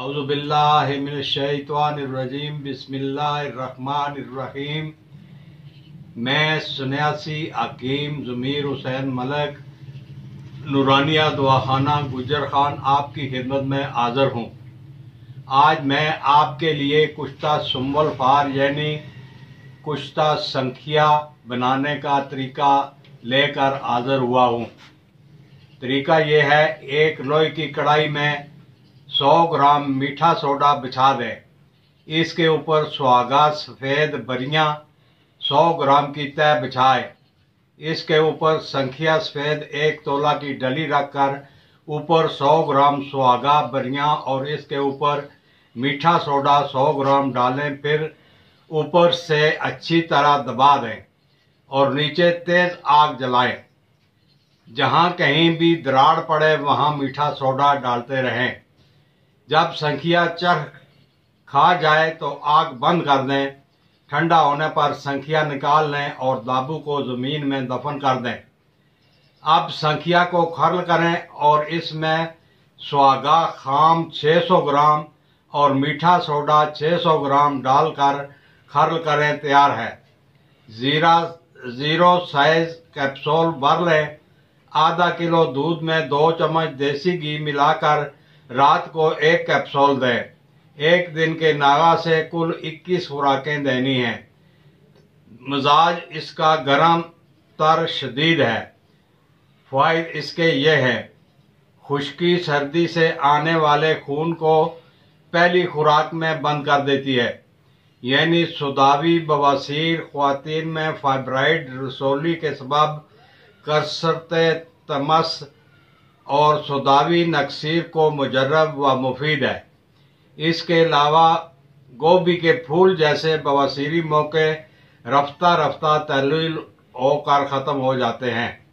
औज़ुबिल्लाहि मिनश्शैतानिर्रजीम बिस्मिल्लाहिर्रहमानिर्रहीम। मैं सन्यासी हकीम ज़मीर हुसैन मलक नूरानिया दवाखाना गुजर खान आपकी खिदमत में हाज़िर हूँ। आज मैं आपके लिए कुश्ता सुंबल फार यानी कुश्ता संखिया बनाने का तरीका लेकर हाज़िर हुआ हूँ। तरीका ये है, एक लोहे की कढ़ाई में 100 ग्राम मीठा सोडा बिछा दें। इसके ऊपर सुहागा सफ़ेद बरियां 100 ग्राम की तय बिछाए। इसके ऊपर संखिया सफ़ेद 1 तोला की डली रखकर ऊपर 100 ग्राम सुहागा बरियां और इसके ऊपर मीठा सोडा 100 ग्राम डालें। फिर ऊपर से अच्छी तरह दबा दें और नीचे तेज आग जलाएं। जहां कहीं भी दरार पड़े वहां मीठा सोडा डालते रहें। जब संखिया चरख खा जाए तो आग बंद कर दें। ठंडा होने पर संखिया निकाल लें और दाबू को ज़मीन में दफन कर दें। अब संखिया को खर्ल करें और इसमें सुहागा खाम 600 ग्राम और मीठा सोडा 600 ग्राम डालकर खर्ल करें। तैयार है। ज़ीरो साइज कैप्सूल भर लें। आधा किलो दूध में 2 चम्मच देसी घी मिलाकर रात को 1 कैप्सूल दें। 1 दिन के नागा से कुल 21 खुराकें देनी हैं। मिजाज इसका गरम तर शदीद है। फ़ायदे इसके ये हैं, खुश्की सर्दी से आने वाले खून को पहली खुराक में बंद कर देती है, यानी सुदावी बवासीर, ख्वातीन में फाइब्राइड, रसोली के सबब कसरत तमस और सुदावी नक्सीर को मुजर्रब व मुफीद है। इसके अलावा गोभी के फूल जैसे बवासीरी मौके रफ्ता रफ्ता तहलील होकर ख़त्म हो जाते हैं।